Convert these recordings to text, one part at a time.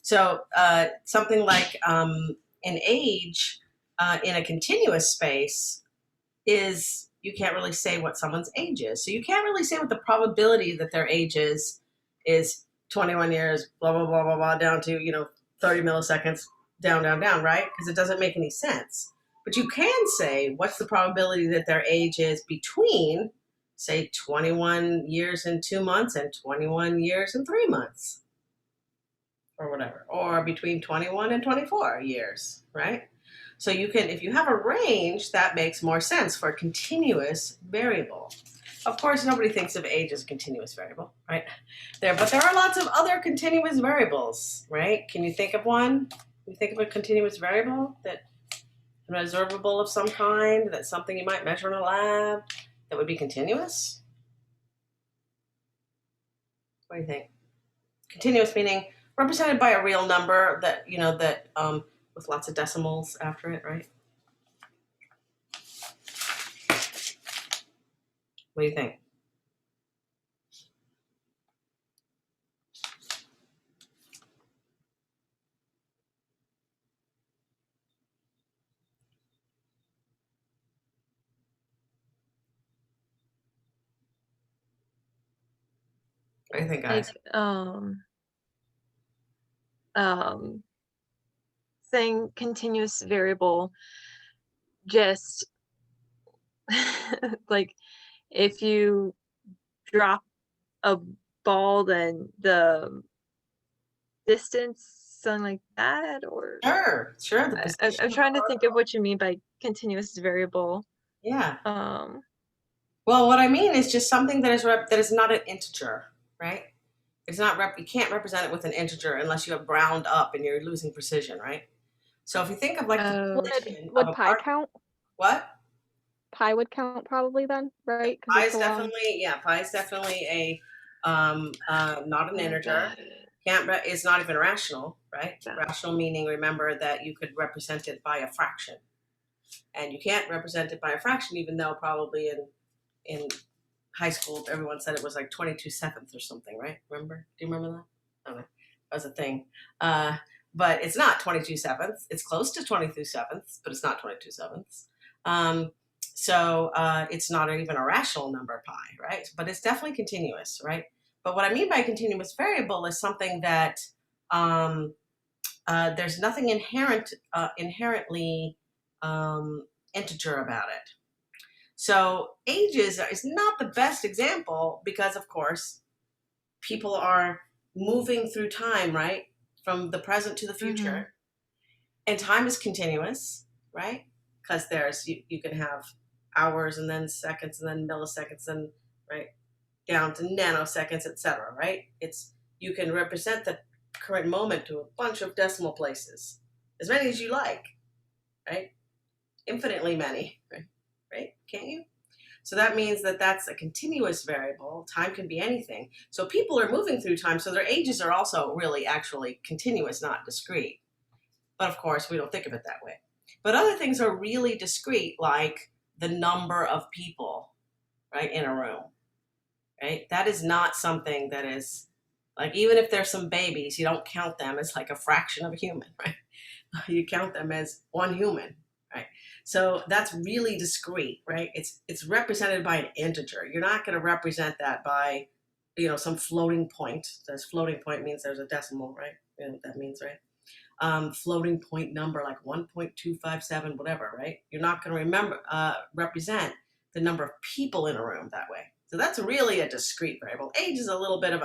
So something like an age in a continuous space is you can't really say what someone's age is. So you can't really say what the probability that their age is 21 years, blah, blah, blah, blah, blah, down to, 30 milliseconds, down, down, down, right? Because it doesn't make any sense. But you can say what's the probability that their age is between, say, 21 years and 2 months and 21 years and 3 months, or whatever, or between 21 and 24 years, right? So you can, if you have a range, that makes more sense for a continuous variable. Of course, nobody thinks of age as a continuous variable, right? But there are lots of other continuous variables, right? Can you think of one? Can you think of a continuous variable that an observable of some kind, that's something you might measure in a lab that would be continuous? What do you think? Continuous meaning represented by a real number that, with lots of decimals after it, right? What do you think? What do you think, guys? Like, saying continuous variable, just like if you drop a ball, then the distance, something like that, or Sure. The position. I'm trying to think of what you mean by continuous variable. Yeah. Um, Well, what I mean is just something that is not an integer, right? It's not you can't represent it with an integer unless you have ground up and you're losing precision, right? So if you think of like the position of Would a pi part, count? what? Pi would count probably then, right? Because Pi it's is along. definitely a not an integer. got it. It's not even rational, right? Yeah. Rational meaning, remember that you could represent it by a fraction, and you can't represent it by a fraction, even though probably in high school everyone said it was like 22 sevenths or something, right? Remember? Do you remember that? I don't know. That was a thing. But it's not 22 sevenths. It's close to 22 sevenths, but it's not 22 sevenths. So it's not even a rational number, pi, right? But it's definitely continuous, right? But what I mean by continuous variable is something that there's nothing inherently integer about it. So ages is not the best example because, of course, people are moving through time, right? From the present to the future. Mm-hmm. And time is continuous, right? Because you can have hours and then seconds and then milliseconds and right down to nanoseconds, etc. Right? You can represent the current moment to a bunch of decimal places, as many as you like, right? Infinitely many, right? Can't you? So that means that that's a continuous variable. Time can be anything. So people are moving through time, so their ages are also really actually continuous, not discrete. But of course, we don't think of it that way. But other things are really discrete, like the number of people, right, in a room, right? That is not something that is, like, even if there's some babies, you don't count them as like a fraction of a human, right? You count them as one human, right? So that's really discrete, right? It's represented by an integer. You're not going to represent that by, some floating point. This floating point means there's a decimal, right? You know what that means, right? Floating point number like 1.257, whatever, right? You're not going to represent the number of people in a room that way. So that's really a discrete variable. Age is a little bit of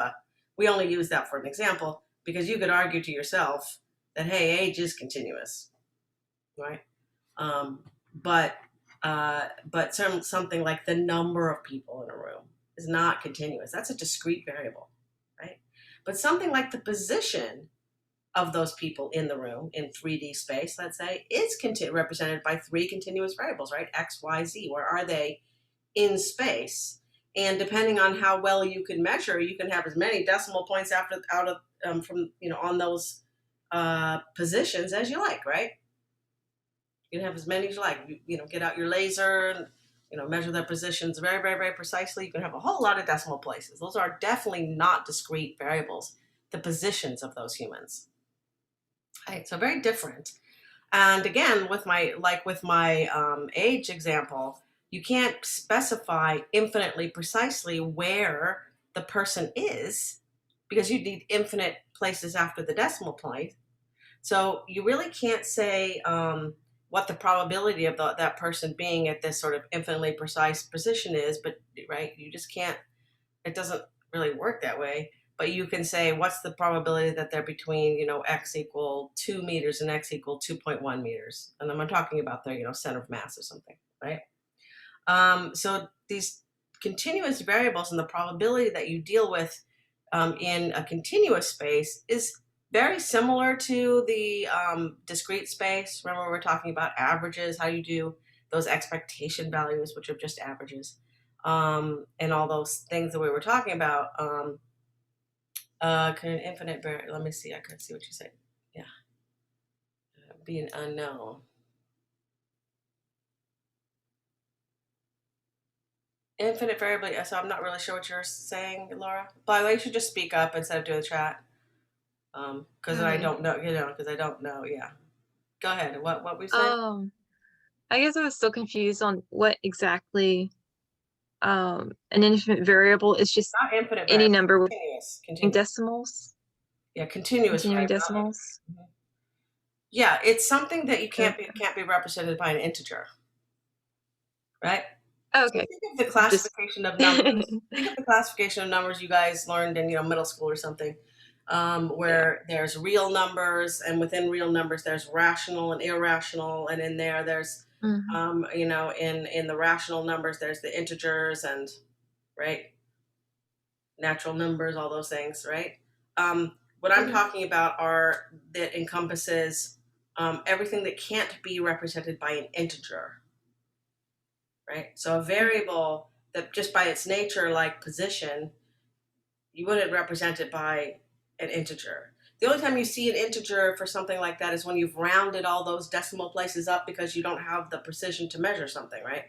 we only use that for an example because you could argue to yourself that, hey, age is continuous, right? But something like the number of people in a room is not continuous. That's a discrete variable, right? But something like the position of those people in the room in 3D space, let's say, is represented by three continuous variables, right? X, Y, Z. Where are they in space? And depending on how well you can measure, you can have as many decimal points on those positions as you like, right? You can have as many as you like. Get out your laser and measure their positions very, very, very precisely. You can have a whole lot of decimal places. Those are definitely not discrete variables. The positions of those humans. Right, so very different. And again, with my age example, you can't specify infinitely precisely where the person is because you need infinite places after the decimal point. So you really can't say what the probability of that person being at this sort of infinitely precise position is, but right, you just can't. It doesn't really work that way. But you can say what's the probability that they're between, x equal 2 meters and x equal 2.1 meters, and then I'm talking about their, center of mass or something, right? So these continuous variables and the probability that you deal with in a continuous space is very similar to the discrete space. Remember, we were talking about averages, how you do those expectation values, which are just averages, and all those things that we were talking about. Can an infinite variable? Let me see. I could see what you said. Yeah, be an unknown. Infinite variable. So I'm not really sure what you're saying, Laura. By the way, you should just speak up instead of doing the chat. Because I don't know, because I don't know. Yeah. Go ahead. What we saying? I guess I was still confused on what exactly an infinite variable is. Just Not infinite any variable. number with Continuous. decimals. Yeah, continuous. Continuing Right? decimals. Yeah, it's something that you can't be represented by an integer, right? Okay. So think of the classification of numbers. Think of the classification of numbers you guys learned in middle school or something, where there's real numbers, and within real numbers there's rational and irrational, and in there's in the rational numbers there's the integers and right natural numbers, all those things, right? What I'm talking about are that encompasses everything that can't be represented by an integer. Right? So a variable that just by its nature, like position, you wouldn't represent it by an integer. The only time you see an integer for something like that is when you've rounded all those decimal places up because you don't have the precision to measure something, right?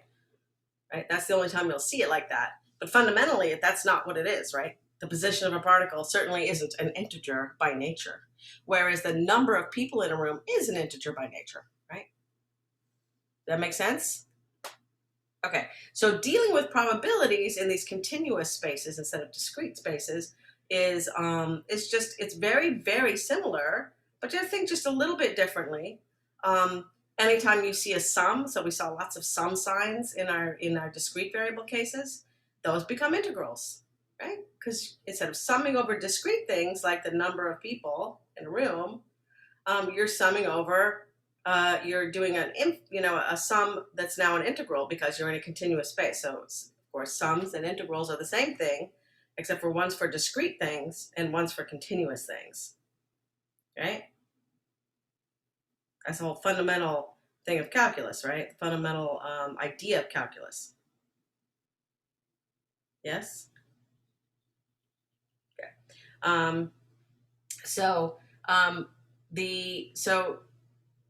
Right? That's the only time you'll see it like that. But fundamentally, that's not what it is, right? The position of a particle certainly isn't an integer by nature, whereas the number of people in a room is an integer by nature, right? Does that make sense? Okay, so dealing with probabilities in these continuous spaces instead of discrete spaces is it's very, very similar, but you have to think just a little bit differently. Anytime you see a sum, so we saw lots of sum signs in our discrete variable cases, those become integrals, right? Because instead of summing over discrete things like the number of people in a room, you're summing over you're doing a sum that's now an integral because you're in a continuous space. So of course sums and integrals are the same thing, except for one's for discrete things and one's for continuous things. Right? That's the whole fundamental thing of calculus, right? The fundamental idea of calculus. Yes? Okay. So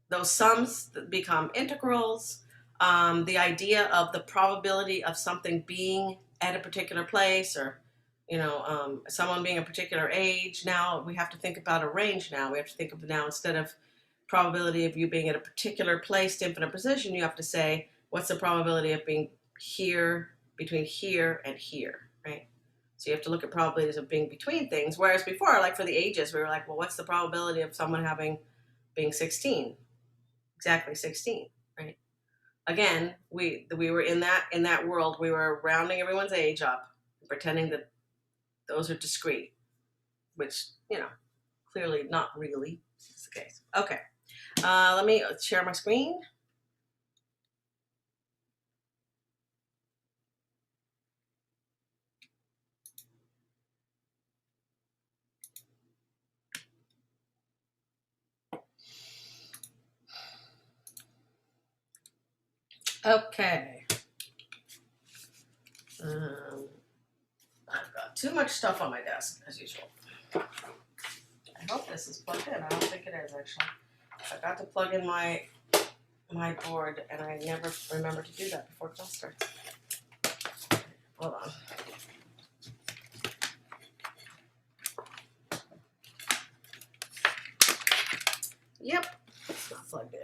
those sums become integrals. The idea of the probability of something being at a particular place, or someone being a particular age. Now we have to think about a range. Now we have to think of now, instead of probability of you being at a particular place to infinite position, you have to say what's the probability of being here, between here and here, right? So you have to look at probabilities of being between things. Whereas before, like for the ages, we were like, well, what's the probability of someone being 16? Exactly 16, right? Again, we were in that world. We were rounding everyone's age up, pretending that those are discrete, which clearly not really is the case. Okay, let me share my screen. Okay. I've got too much stuff on my desk, as usual. I hope this is plugged in. I don't think it is, actually. I got to plug in my board, and I never remember to do that before class starts. Hold on. Yep, it's not plugged in.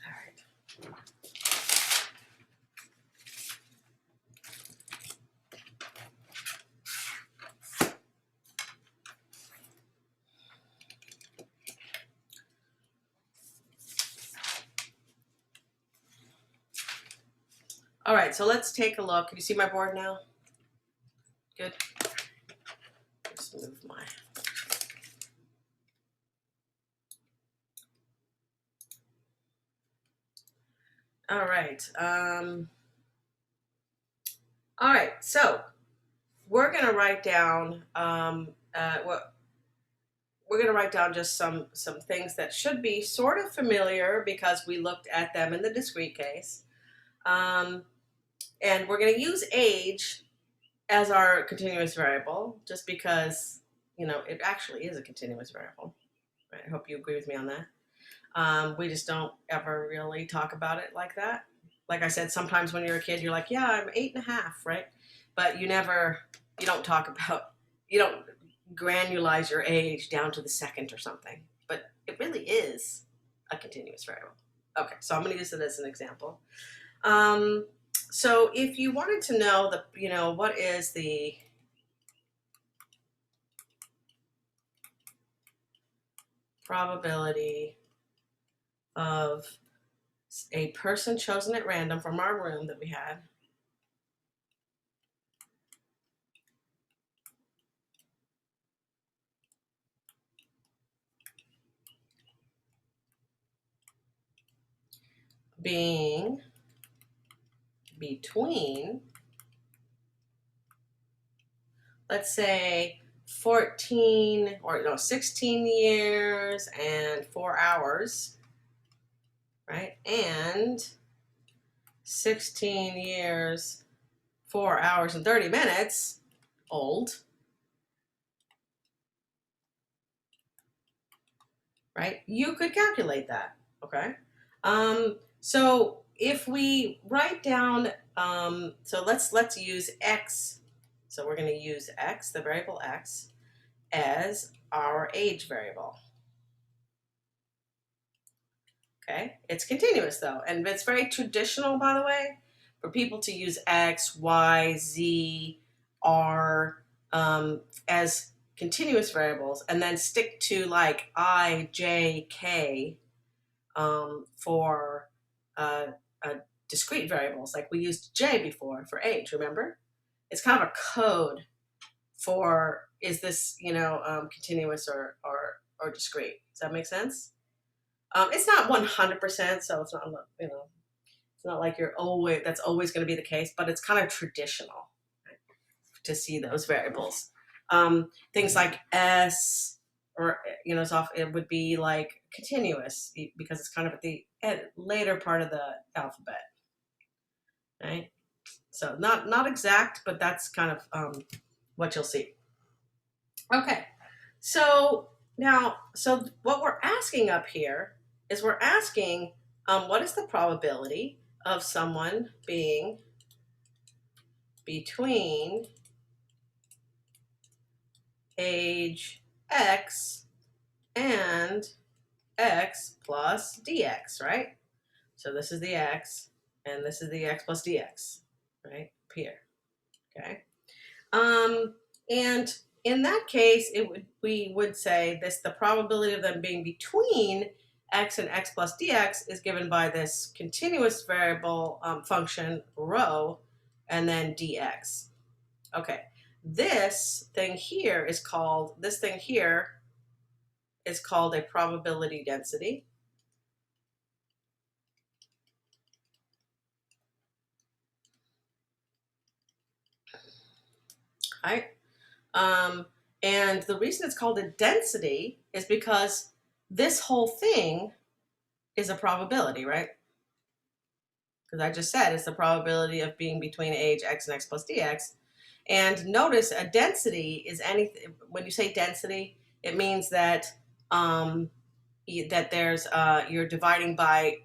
All right. All right, so let's take a look. Can you see my board now? Good. Just move my. All right. All right. So we're gonna write down what we're gonna write down just some things that should be sort of familiar because we looked at them in the discrete case, and we're gonna use age as our continuous variable just because it actually is a continuous variable. Right? I hope you agree with me on that. We just don't ever really talk about it like that. Like I said, sometimes when you're a kid, you're like, yeah, I'm 8.5, right? But you don't talk about, you don't granulize your age down to the second or something. But it really is a continuous variable. Okay, so I'm going to use it as an example. So if you wanted to know what is the probability of a person chosen at random from our room that we had being between, let's say, 16 years and 4 hours, right? And 16 years, 4 hours and 30 minutes old, right? You could calculate that, okay? So if we write down, so let's use x. So we're going to use x, the variable x, as our age variable. Okay, it's continuous though, and it's very traditional, by the way, for people to use x, y, z, r as continuous variables, and then stick to like I, j, k for discrete variables. Like we used j before for age. Remember, it's kind of a code for is this continuous or discrete. Does that make sense? It's not 100%, so it's not it's not like that's always going to be the case, but it's kind of traditional, right, to see those variables. Things like s or it would be like continuous because it's kind of at the later part of the alphabet, right? So not exact, but that's kind of what you'll see. Okay, so now, what we're asking up here is we're asking what is the probability of someone being between age x and x plus dx, right? So this is the x, and this is the x plus dx, right, up here, okay? And in that case, we would say the probability of them being between x and x plus dx is given by this continuous variable function rho, and then dx. Okay, this thing here is called a probability density. Right? And the reason it's called a density is because this whole thing is a probability, right? Because I just said it's the probability of being between age x and x plus dx. And notice a density is anything. When you say density, it means that that there's you're dividing by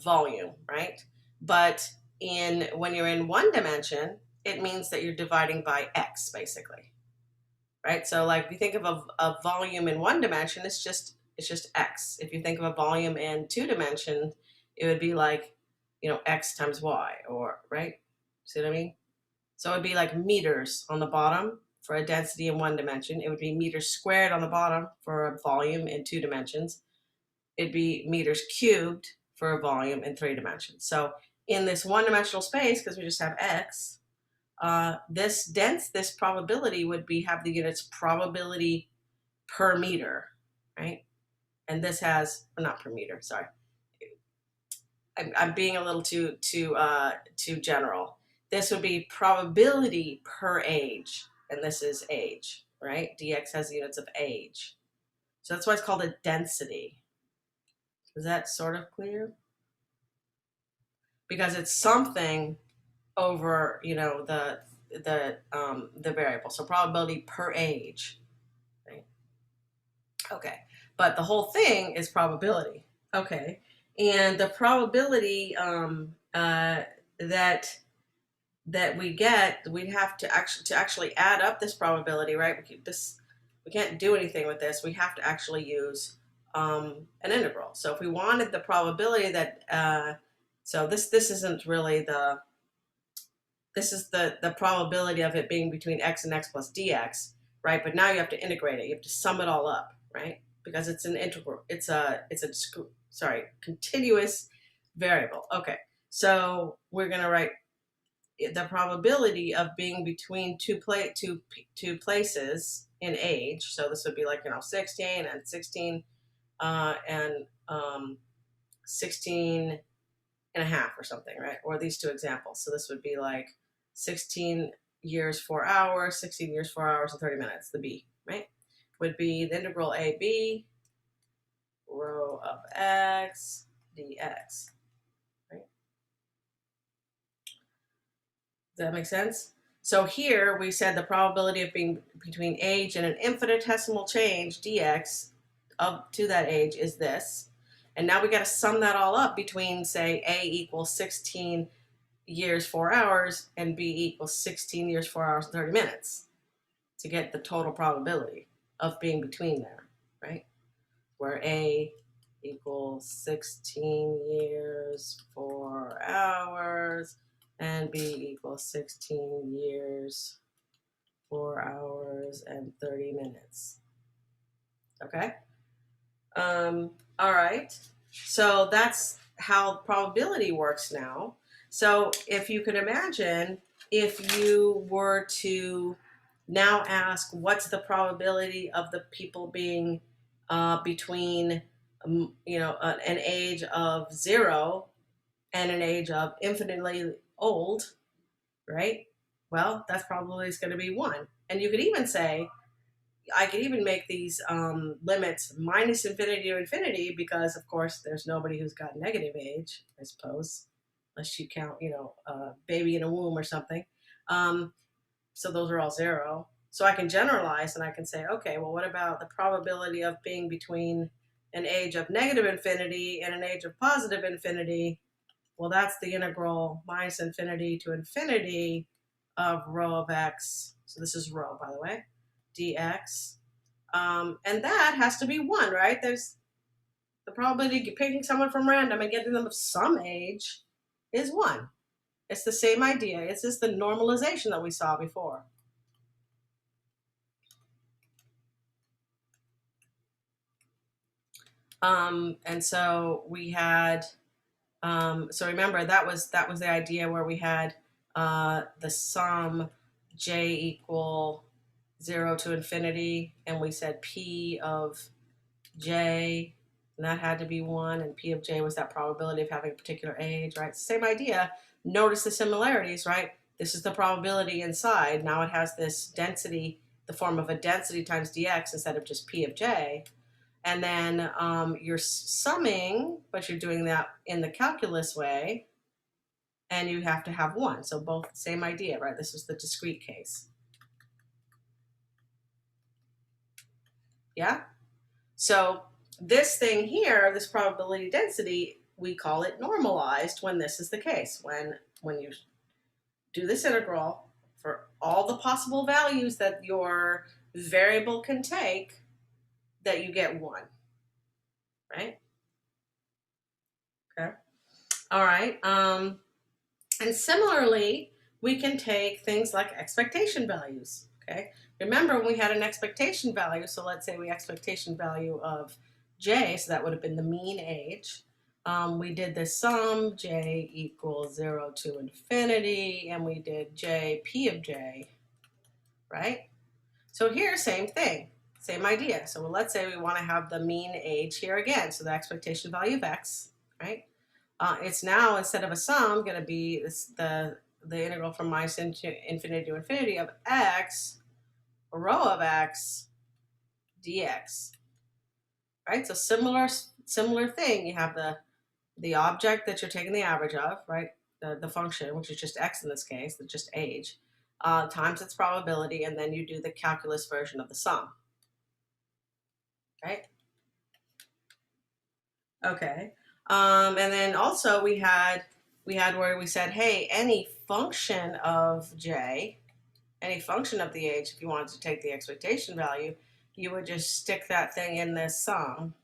volume, right? But when you're in one dimension, it means that you're dividing by x, basically, right? So like if you think of a volume in one dimension, it's just x. If you think of a volume in two dimensions, it would be like, x times y, or, right? See what I mean? So it would be like meters on the bottom for a density in one dimension. It would be meters squared on the bottom for a volume in two dimensions. It'd be meters cubed for a volume in three dimensions. So in this one-dimensional space, because we just have x, this probability would have the units probability per meter, right? And this has, not per meter, sorry. I'm being a little too general. This would be probability per age, and this is age, right? Dx has the units of age. So that's why it's called a density. Is that sort of clear? Because it's something over, the variable. So probability per age, right? Okay, but the whole thing is probability. Okay, and the probability that we get, we'd have to actually add up this probability, right? We can't do anything with this. We have to actually use an integral. So if we wanted the probability that, so this isn't really this is the probability of it being between x and x plus dx, right? But now you have to integrate it. You have to sum it all up, right? Because it's an integral. It's a continuous variable. Okay, so we're gonna write the probability of being between two places in age. So this would be like 16 and 16 and 16 and a half or something, right? Or these two examples. So this would be like 16 years 4 hours, 16 years 4 hours and 30 minutes. The b, right, would be the integral ab rho of x dx. Does that make sense? So here we said the probability of being between age and an infinitesimal change, dx, up to that age is this. And now we got to sum that all up between, say, a equals 16 years 4 hours and b equals 16 years 4 hours and 30 minutes to get the total probability of being between there, right? Where a equals 16 years 4 hours and b equals 16 years 4 hours and 30 minutes. Okay? All right. So that's how probability works now. So if you could imagine, if you were to now ask what's the probability of the people being between an age of 0 and an age of infinitely old, right? Well, that's probably is going to be 1. And you could even say, I could even make these limits minus infinity to infinity, because of course there's nobody who's got negative age, I suppose, unless you count, a baby in a womb or something. So those are all 0. So I can generalize and I can say, okay, well, what about the probability of being between an age of negative infinity and an age of positive infinity? Well, that's the integral minus infinity to infinity of rho of x. So this is rho, by the way, dx. And that has to be 1, right? There's the probability of picking someone from random and getting them of some age is 1. It's the same idea. It's just the normalization that we saw before. And so we had, so remember that was the idea where we had the sum j equal 0 to infinity, and we said p of j, and that had to be 1, and p of j was that probability of having a particular age, right? Same idea. Notice the similarities, right? This is the probability inside. Now it has this density, the form of a density times dx instead of just p of j. And then you're summing, but you're doing that in the calculus way, and you have to have 1. So both same idea, right? This is the discrete case. Yeah? So this thing here, this probability density, we call it normalized when this is the case. When you do this integral for all the possible values that your variable can take, that you get 1, right? Okay. All right. And similarly, we can take things like expectation values, okay? Remember when we had an expectation value, so let's say we expectation value of j, so that would have been the mean age. We did the sum, j equals 0 to infinity, and we did j p of j, right? So here, same thing, same idea. So let's say we want to have the mean age here again, so the expectation value of x, right? It's now, instead of a sum, going to be the integral from minus infinity to infinity of x, rho of x, dx. Right? So similar thing. You have the object that you're taking the average of, right? The function, which is just x in this case, that's just age, times its probability, and then you do the calculus version of the sum. Right? Okay. And then also we had where we said, hey, any function of j, any function of the age, if you wanted to take the expectation value, you would just stick that thing in this sum.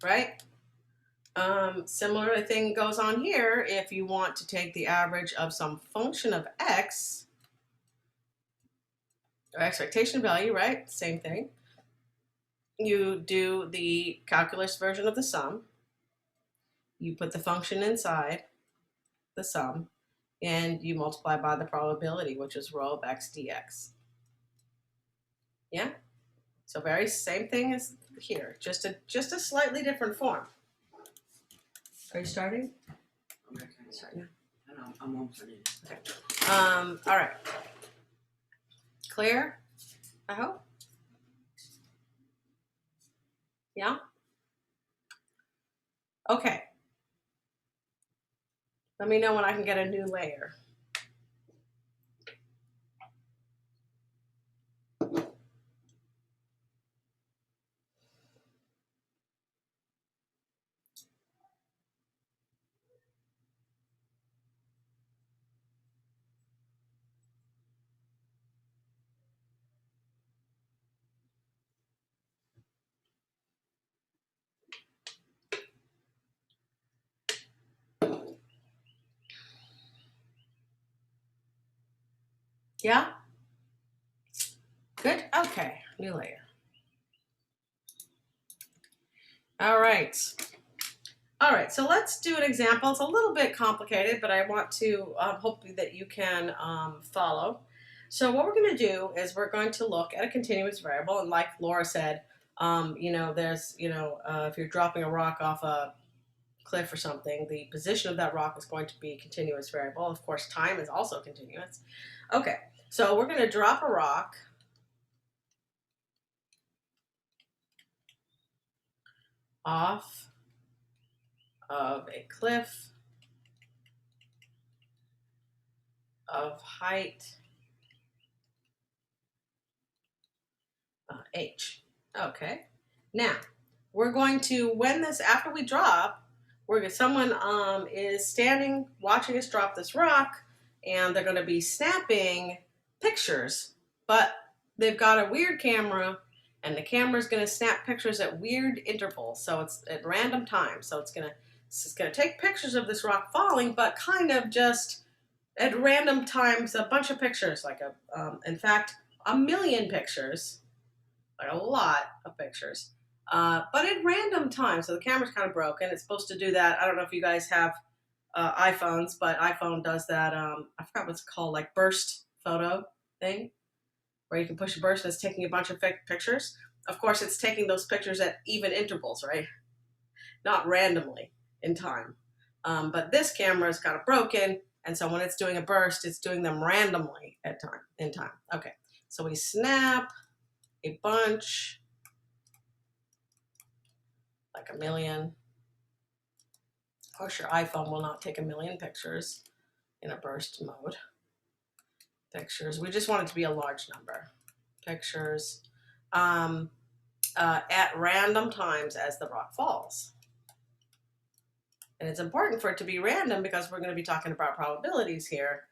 Right? Similar thing goes on here. If you want to take the average of some function of x, or expectation value, right? Same thing. You do the calculus version of the sum. You put the function inside the sum, and you multiply by the probability, which is rho of x dx. Yeah? So very same thing as here, just a slightly different form. Are you starting? Okay. Start now. No, I'm almost ready. Okay. All right. Clear? I hope. Yeah? Okay. Let me know when I can get a new layer. Yeah? Good? Okay. New layer. All right. All right, so let's do an example. It's a little bit complicated, but I want to hope that you can follow. So what we're going to do is we're going to look at a continuous variable, and like Laura said, there's, if you're dropping a rock off a cliff or something, the position of that rock is going to be a continuous variable. Of course, time is also continuous. Okay, so we're going to drop a rock off of a cliff of height h. Okay. Now we're going to, after we drop, someone is standing watching us drop this rock, and they're going to be snapping pictures, but they've got a weird camera, and the camera is going to snap pictures at weird intervals, so it's at random times. So it's going to take pictures of this rock falling, but kind of just at random times, a bunch of pictures, like in fact, 1,000,000 pictures, like a lot of pictures, but at random times. So the camera's kind of broken. It's supposed to do that. I don't know if you guys have iPhones, but iPhone does that. I forgot what it's called, like burst photo thing, where you can push a burst and it's taking a bunch of pictures. Of course, it's taking those pictures at even intervals, right? Not randomly in time. But this camera is kind of broken, and so when it's doing a burst, it's doing them randomly in time. Okay, so we snap a bunch, like 1,000,000. Of course, your iPhone will not take 1,000,000 pictures in a burst mode. Pictures, we just want it to be a large number. Pictures at random times as the rock falls. And it's important for it to be random because we're going to be talking about probabilities here,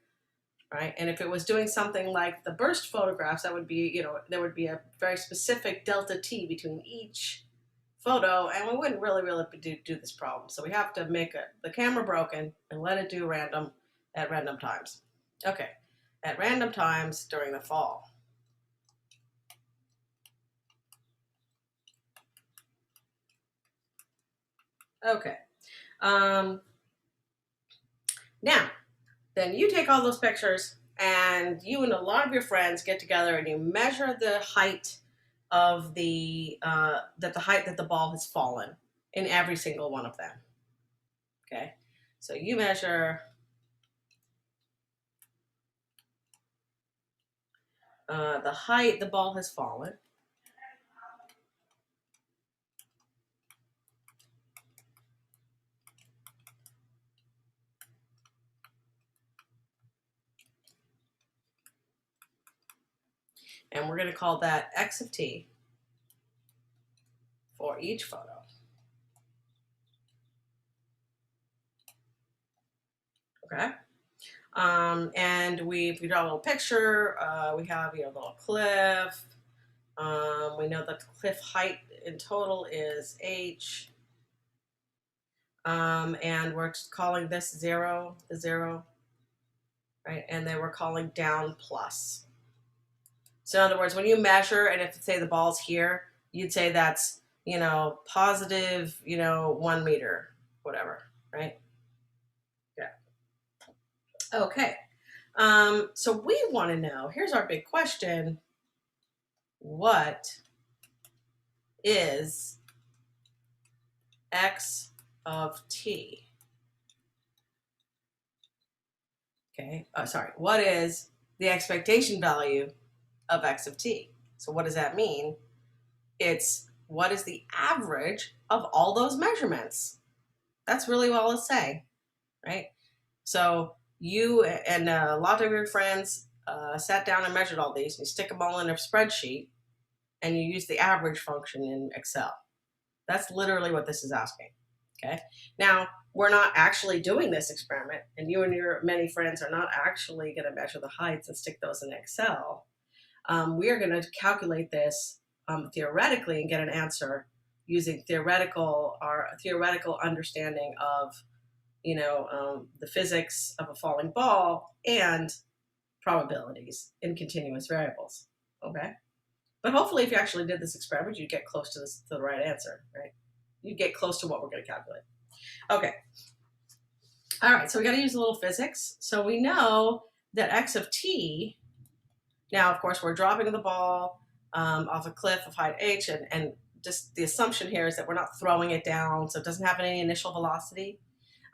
right? And if it was doing something like the burst photographs, that would be, there would be a very specific delta t between each photo, and we wouldn't really do this problem. So we have to make the camera broken and let it do random at random times. Okay, at random times during the fall. Okay. Now, then you take all those pictures and you and a lot of your friends get together and you measure the height of the height that the ball has fallen in every single one of them. Okay, so you measure the height the ball has fallen. And we're going to call that x of t for each photo. Okay. And we draw a little picture. We have, a little cliff. We know that the cliff height in total is h. And we're calling this 0, the 0, right? And then we're calling down plus. So in other words, when you measure, and if say the ball's here, you'd say that's, positive, 1 meter, whatever, right? Yeah. Okay. So we want to know, here's our big question. What is x of t? Okay. Sorry. What is the expectation value of x of t? So what does that mean? It's what is the average of all those measurements? That's really all it's saying, right? So you and a lot of your friends sat down and measured all these. You stick them all in a spreadsheet, and you use the average function in Excel. That's literally what this is asking. Okay. Now, we're not actually doing this experiment, and you and your many friends are not actually going to measure the heights and stick those in Excel. We are going to calculate this theoretically and get an answer using theoretical understanding of the physics of a falling ball and probabilities in continuous variables. Okay, but hopefully, if you actually did this experiment, you'd get close to the right answer, right? You'd get close to what we're going to calculate. Okay. All right, so we got to use a little physics. So we know that x of t. Now, of course, we're dropping the ball off a cliff of height h, and just the assumption here is that we're not throwing it down, so it doesn't have any initial velocity.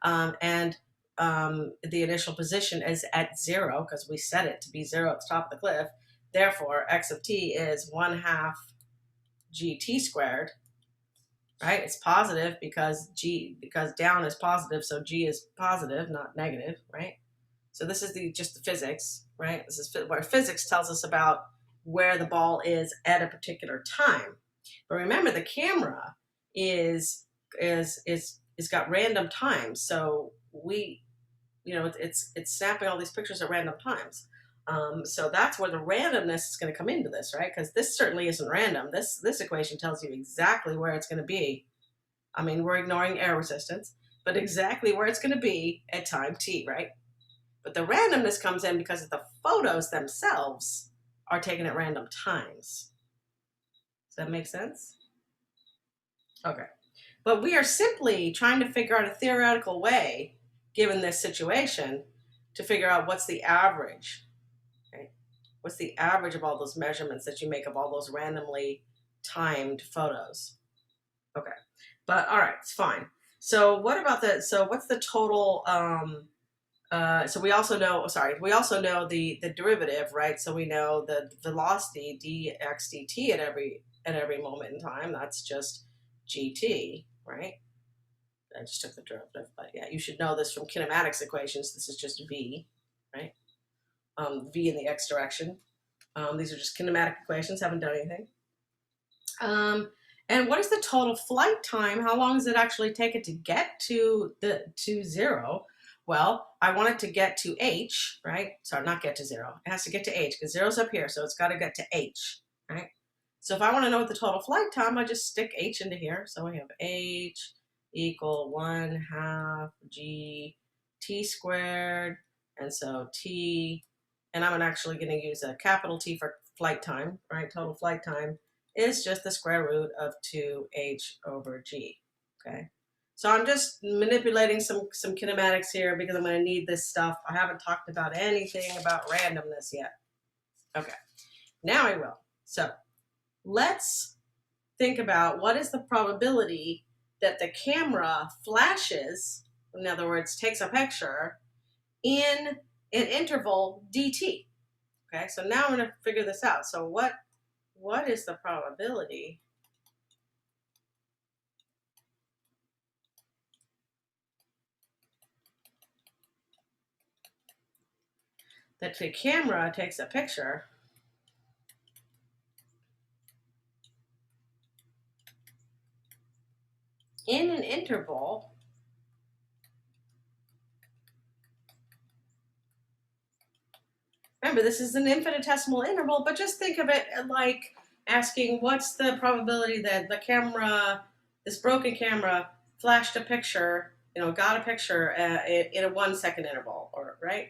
And the initial position is at 0 because we set it to be 0 at the top of the cliff. Therefore, x of t is 1/2 gt squared, right? It's positive because down is positive, so g is positive, not negative, right? So this is just the physics, right? This is where physics tells us about where the ball is at a particular time. But remember, the camera is got random times, so it's snapping all these pictures at random times. So that's where the randomness is going to come into this, right? Because this certainly isn't random. This equation tells you exactly where it's going to be. I mean, we're ignoring air resistance, but exactly where it's going to be at time t, right? But the randomness comes in because the photos themselves are taken at random times. Does that make sense? Okay. But we are simply trying to figure out a theoretical way, given this situation, to figure out what's the average, right? What's the average of all those measurements that you make of all those randomly timed photos? Okay. But all right, it's fine. So what about so what's the total, so we also know the derivative, right? So we know the velocity dx dt at every moment in time. That's just gt, right? I just took the derivative, but yeah, you should know this from kinematics equations. This is just v, right? V in the x direction. These are just kinematic equations, haven't done anything. And what is the total flight time? How long does it actually take it to get to 0? Well, I want it to get to H, right? Sorry, not get to 0. It has to get to H because 0's up here, so it's got to get to H, right? So if I want to know what the total flight time, I just stick H into here. So we have H equal 1/2 G T squared, and so T, and I'm actually going to use a capital T for flight time, right? Total flight time is just the square root of 2H over G, okay? So I'm just manipulating some kinematics here because I'm going to need this stuff. I haven't talked about anything about randomness yet. Okay, now I will. So let's think about what is the probability that the camera flashes, in other words, takes a picture, in an interval dt. Okay, so now I'm going to figure this out. So what is the probability that the camera takes a picture in an interval remember, this is an infinitesimal interval, but just think of it like asking what's the probability that the camera, this broken camera, flashed a picture, got a picture in a 1 second interval, or right?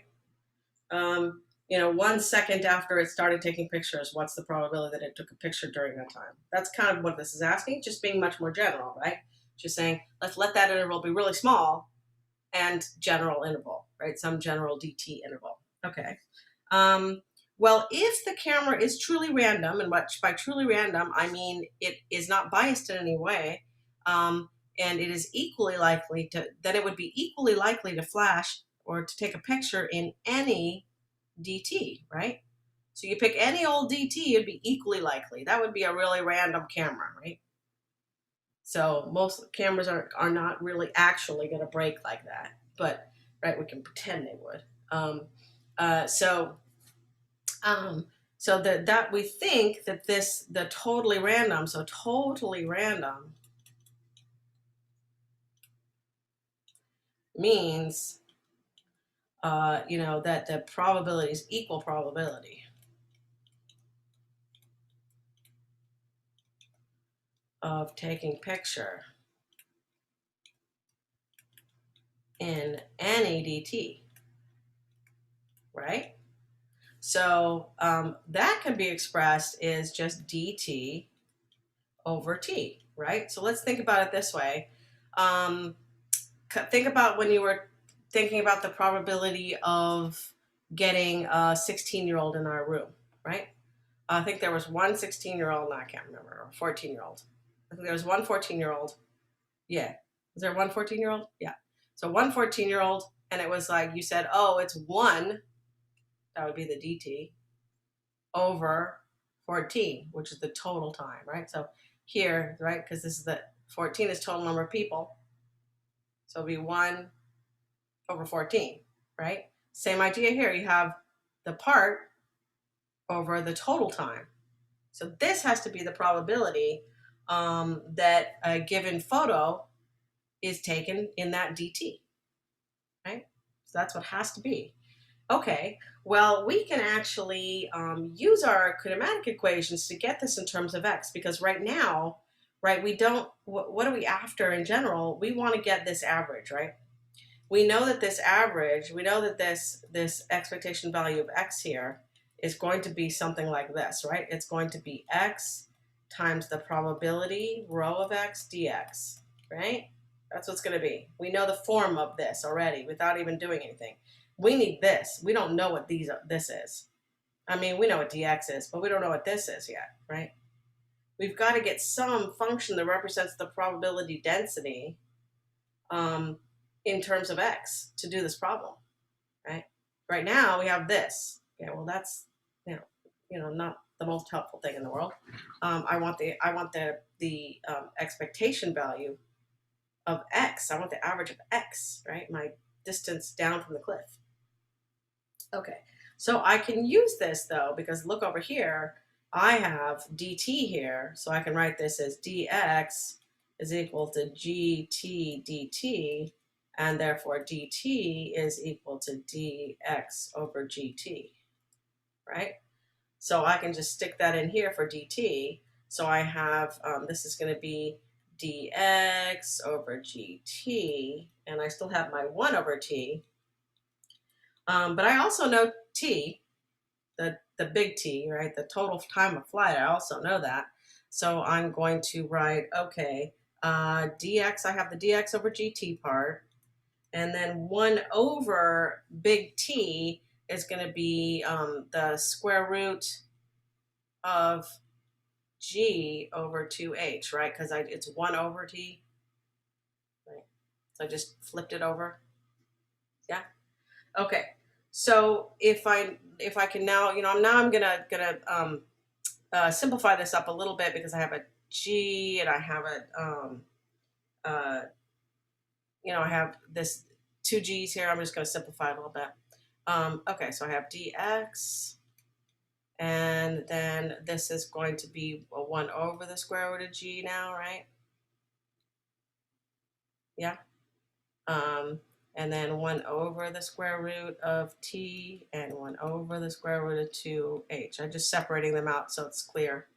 1 second after it started taking pictures, what's the probability that it took a picture during that time? That's kind of what this is asking, just being much more general, right? Just saying, let's let that interval be really small and general interval, right? Some general dt interval. Okay. Well, if the camera is truly random, and by truly random, I mean it is not biased in any way, and it is equally likely then it would be equally likely to flash or to take a picture in any dt, right? So you pick any old dt, it'd be equally likely. That would be a really random camera, right? So most cameras are not really actually going to break like that, but right, we can pretend they would. So that we think that the totally random, so totally random means that the probability is equal probability of taking picture in any dt, right? So that can be expressed as just dt over t, right? So let's think about it this way. Think about when you were thinking about the probability of getting a 16-year-old in our room, right? I think there was one 16-year-old, I can't remember, or 14-year-old. I think there was one 14-year-old. Yeah. Was there one 14-year-old? Yeah. So one 14-year-old, and it was like you said, oh, it's 1, that would be the dt, over 14, which is the total time, right? So here, right, because this is 14 is total number of people. So it'll be 1 over 14, right? Same idea here. You have the part over the total time. So this has to be the probability that a given photo is taken in that dt, right? So that's what has to be. Okay, well, we can actually use our kinematic equations to get this in terms of x, because right now, right, we don't, what are we after in general? We want to get this average, right? We know that this average, we know that this expectation value of x here is going to be something like this, right? It's going to be x times the probability rho of x dx, right? That's what's going to be. We know the form of this already without even doing anything. We need this. We don't know what this is. I mean, we know what dx is, but we don't know what this is yet, right? We've got to get some function that represents the probability density in terms of x to do this problem, right? Right now we have this. Okay, well that's not the most helpful thing in the world. I want the expectation value of x. I want the average of x, right? My distance down from the cliff. Okay, so I can use this though, because look over here, I have dt here, so I can write this as dx is equal to gt dt, and therefore dt is equal to dx over gt, right? So I can just stick that in here for dt. So I have, this is going to be dx over gt, and I still have my 1 over t. But I also know t, the big T, right? The total time of flight, I also know that. So I'm going to write, okay, dx, I have the dx over gt part, and then 1 over big T is going to be the square root of g over 2h, right? Because it's 1 over t, right? So I just flipped it over. Yeah. Okay. So if I can now, I'm gonna simplify this up a little bit because I have a g and I have I have this 2 g's here. I'm just going to simplify it a little bit. Okay, so I have dx, and then this is going to be a 1 over the square root of g now, right? Yeah. And then 1 over the square root of t and 1 over the square root of 2h. I'm just separating them out so it's clear.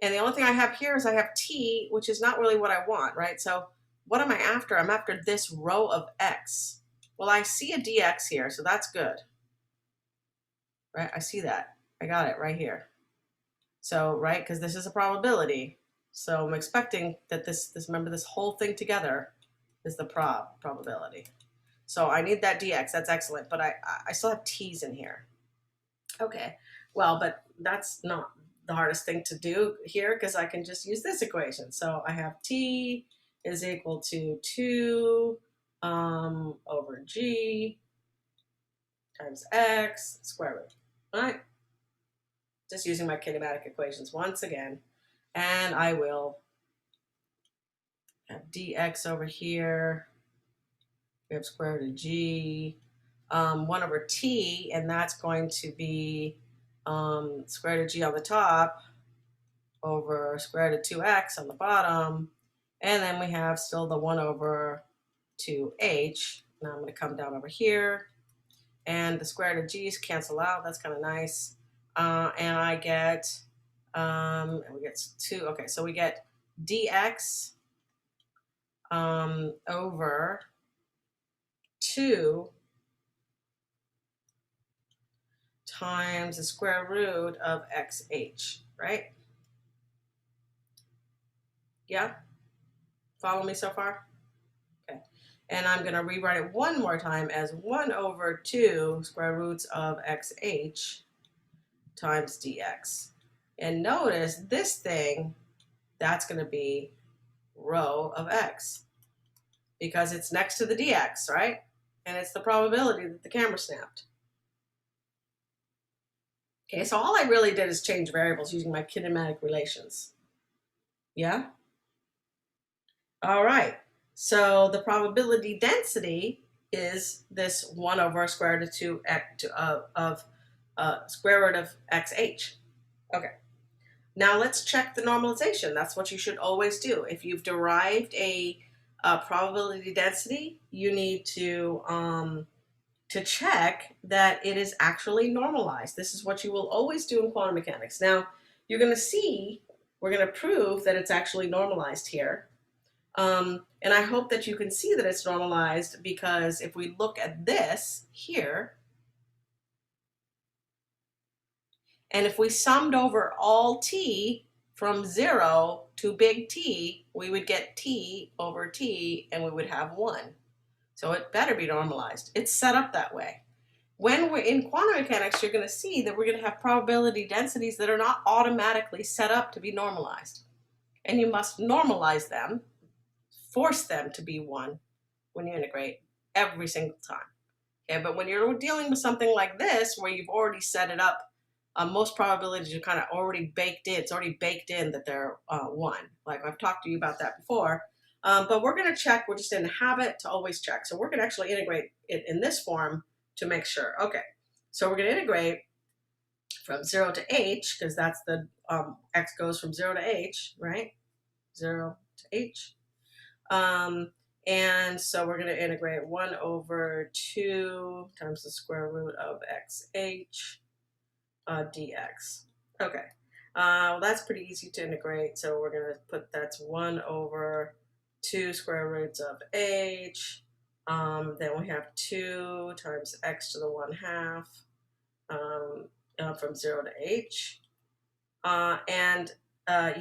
And the only thing I have here is I have t, which is not really what I want, right? So what am I after? I'm after this row of x. Well, I see a dx here, so that's good, right? I see that. I got it right here. So, right, because this is a probability. So I'm expecting that remember, this whole thing together is the probability. So I need that dx, that's excellent, but I still have t's in here. Okay, well, but that's not the hardest thing to do here because I can just use this equation. So I have t is equal to 2 over g times x square root, all right? Just using my kinematic equations once again, and I will have dx over here. We have square root of g, 1 over t, and that's going to be square root of g on the top over square root of 2x on the bottom. And then we have still the 1 over 2h. Now I'm going to come down over here, and the square root of g's cancel out. That's kind of nice. And I get, and we get 2. Okay, so we get dx over 2 times the square root of xh, right? Yeah? Follow me so far? Okay. And I'm going to rewrite it one more time as 1 over 2 square roots of xh times dx. And notice this thing, that's going to be rho of x because it's next to the dx, right? And it's the probability that the camera snapped. Okay, so all I really did is change variables using my kinematic relations. Yeah? All right, so the probability density is this 1 over square root of 2x of square root of xh. Okay, now let's check the normalization. That's what you should always do. If you've derived a probability density, you need to check that it is actually normalized. This is what you will always do in quantum mechanics. Now, you're going to see, we're going to prove that it's actually normalized here. And I hope that you can see that it's normalized because if we look at this here, and if we summed over all t from 0 to big T, we would get t over t and we would have 1. So it better be normalized. It's set up that way. When we're in quantum mechanics, you're going to see that we're going to have probability densities that are not automatically set up to be normalized. And you must normalize them, force them to be 1 when you integrate every single time. Okay, but when you're dealing with something like this, where you've already set it up, most probabilities are kind of already baked in. It's already baked in that they're 1. Like I've talked to you about that before. But we're going to check. We're just in the habit to always check. So we're going to actually integrate it in this form to make sure. Okay, so we're going to integrate from 0 to h, because that's the x goes from 0 to h, right? 0 to h. And so we're going to integrate 1 over 2 times the square root of xh dx. Okay. Well, that's pretty easy to integrate. So we're going to put that's 1 over 2 square roots of h. Then we have 2 times x to the 1/2 from 0 to h. And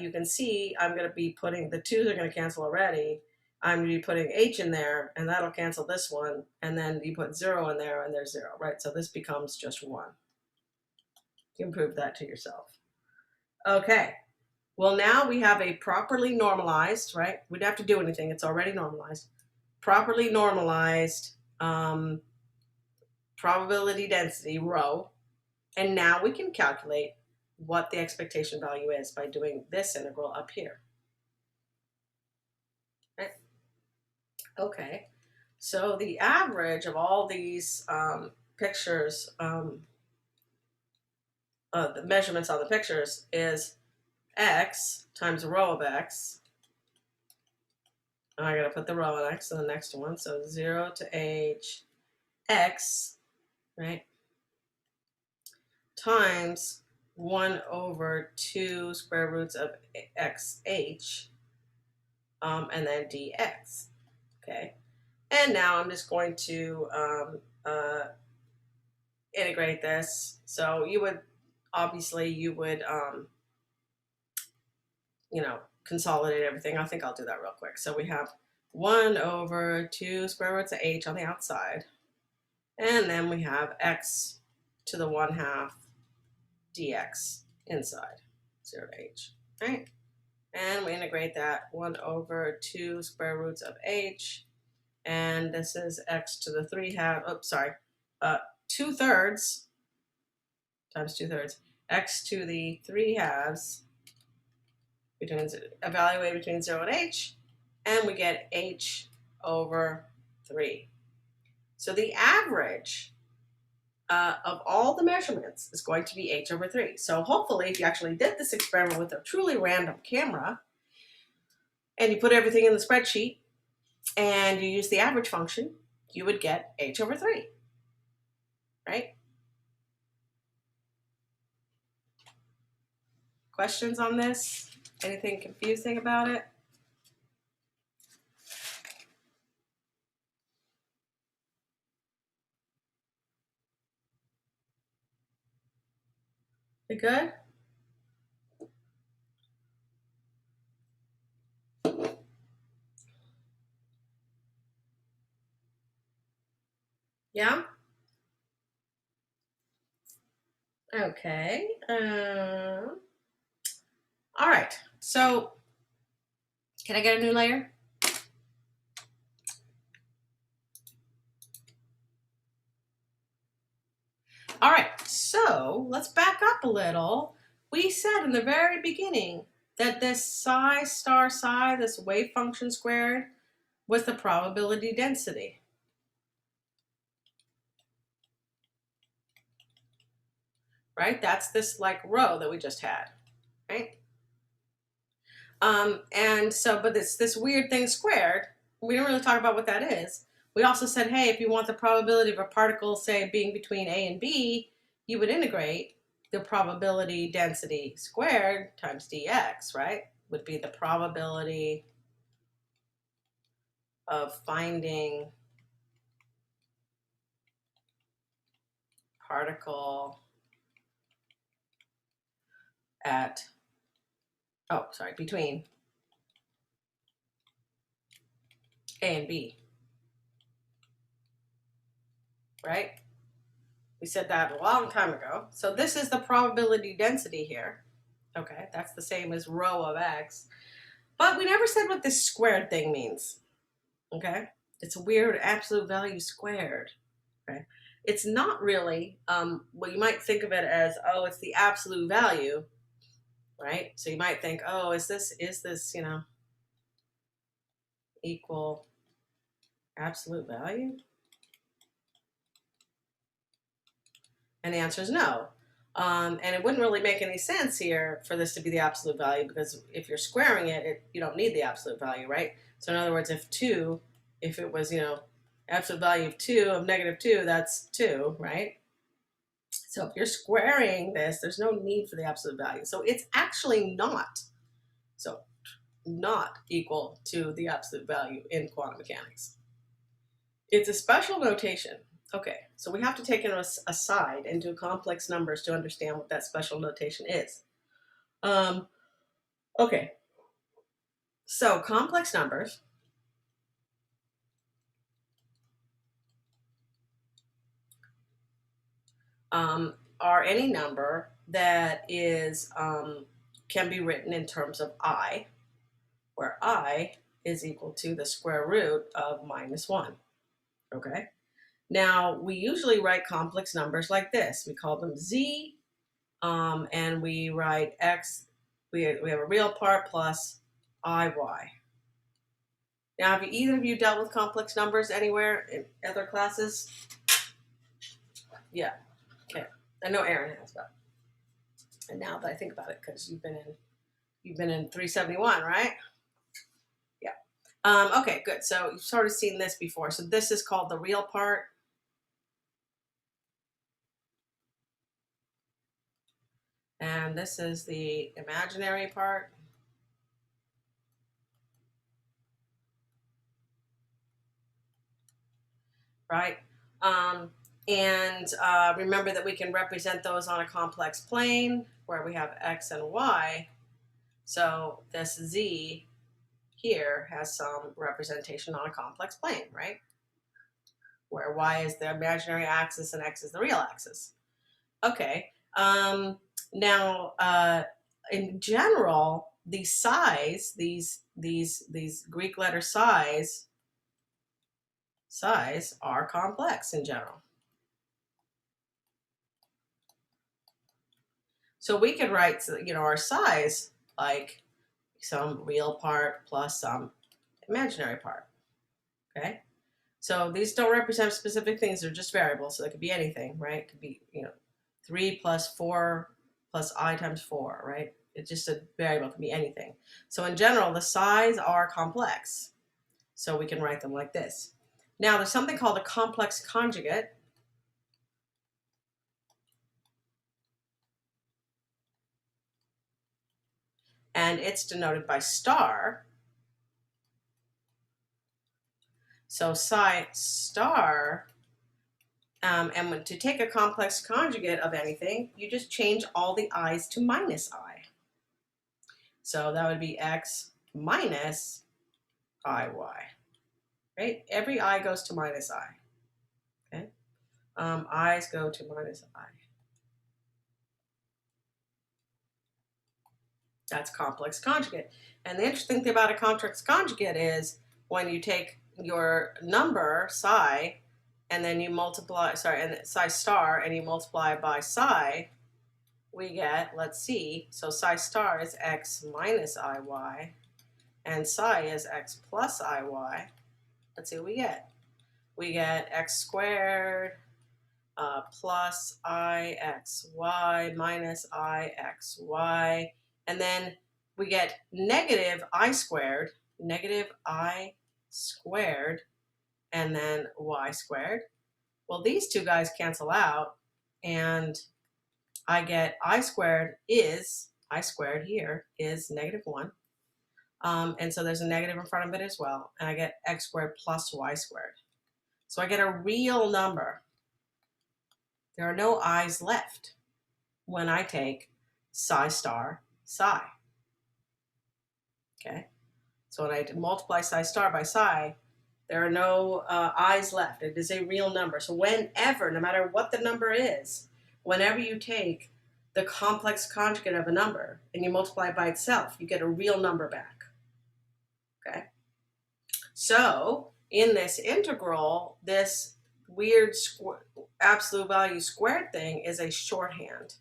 you can see I'm going to be putting, the 2's are going to cancel already. I'm going to be putting h in there, and that'll cancel this one. And then you put 0 in there, and there's 0, right? So this becomes just 1. You can prove that to yourself. Okay. Well, now we have a properly normalized, right? We don't have to do anything. It's already normalized. Properly normalized probability density rho. And now we can calculate what the expectation value is by doing this integral up here. Right? Okay. So the average of all these pictures, the measurements on the pictures is x times rho of x. I gotta put the rho of x in the next one. So 0 to h x, right? Times 1 over 2 square roots of xh, and then dx. Okay. And now I'm just going to integrate this. So you would, obviously, you would, consolidate everything. I think I'll do that real quick. So we have 1 over 2 square roots of h on the outside. And then we have x to the 1/2 dx inside, 0 to h, right? And we integrate that 1 over 2 square roots of h. And this is x to the 2/3 times 2/3, x to the 3/2 evaluate between 0 and h, and we get h over 3. So the average of all the measurements is going to be h over 3. So hopefully, if you actually did this experiment with a truly random camera, and you put everything in the spreadsheet, and you use the average function, you would get h over 3, right? Questions on this? Anything confusing about it? We good? Yeah? Okay. All right. So, can I get a new layer? All right. So, let's back up a little. We said in the very beginning that this psi star psi, this wave function squared, was the probability density. Right? That's this like rho that we just had, right? And so, but it's this weird thing squared. We don't really talk about what that is. We also said, hey, if you want the probability of a particle, say, being between A and B, you would integrate the probability density squared times dx, right? Would be the probability of finding particle at, between A and B, right? We said that a long time ago. So this is the probability density here. Okay, that's the same as rho of x. But we never said what this squared thing means. Okay, it's a weird absolute value squared. Okay, it's not really, well, you might think of it as, oh, it's the absolute value, right? So you might think, oh, is this, equal absolute value? And the answer is no. And it wouldn't really make any sense here for this to be the absolute value, because if you're squaring it, you don't need the absolute value, right? So in other words, if it was, absolute value of 2, of -2, that's 2, right? So if you're squaring this, there's no need for the absolute value. So it's actually not equal to the absolute value in quantum mechanics. It's a special notation. Okay, so we have to take it aside and do complex numbers to understand what that special notation is. Okay, so complex numbers are any number that is can be written in terms of I, where I is equal to the square root of -1. Okay. Now we usually write complex numbers like this. We call them Z, and we write X. We have a real part plus IY. Now, have either of you dealt with complex numbers anywhere in other classes? Yeah. Okay. I know Aaron has, but and now that I think about it, because you've been in 371, right? Yeah. Okay, good. So you've sort of seen this before. So this is called the real part. And this is the imaginary part. Right? And remember that we can represent those on a complex plane where we have X and Y. So this Z here has some representation on a complex plane, right? Where Y is the imaginary axis and X is the real axis. Okay. Now, in general, the size, these Greek letter size are complex in general. So we could write, our size like some real part plus some imaginary part. Okay. So these don't represent specific things; they're just variables. So they could be anything, right? It could be 3 plus 4 plus I times 4, right? It's just a variable. It can be anything. So in general, the size are complex. So we can write them like this. Now there's something called a complex conjugate. And it's denoted by star. So psi star, and when, to take a complex conjugate of anything, you just change all the i's to minus I. So that would be x minus iy, right? Every I goes to minus I, okay? I's go to minus I. That's complex conjugate. And the interesting thing about a complex conjugate is when you take your number psi and then you multiply, and psi star, and you multiply by psi, we get, let's see, so psi star is x minus iy and psi is x plus iy. Let's see what we get. We get x squared plus ixy minus ixy, and then we get negative I squared, and then y squared. Well, these two guys cancel out, and I get I squared here is -1. And so there's a negative in front of it as well, and I get x squared plus y squared. So I get a real number. There are no i's left when I take psi star psi. Okay, so when I multiply psi star by psi, there are no i's left. It is a real number. So whenever, no matter what the number is, whenever you take the complex conjugate of a number and you multiply it by itself, you get a real number back. Okay, so in this integral, this weird absolute value squared thing is a shorthand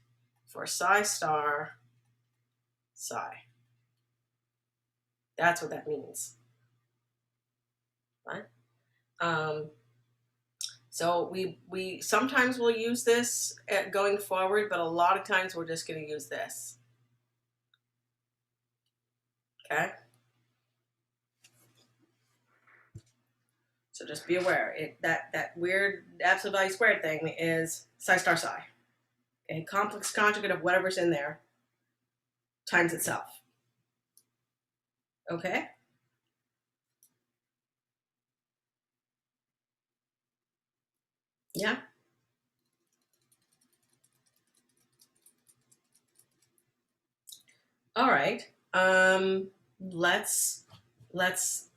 for psi star psi. That's what that means. Right? So we sometimes will use this going forward, but a lot of times we're just going to use this. Okay. So just be aware, that weird absolute value squared thing is psi star psi. Okay, complex conjugate of whatever's in there times itself. Okay. Yeah. All right. Let's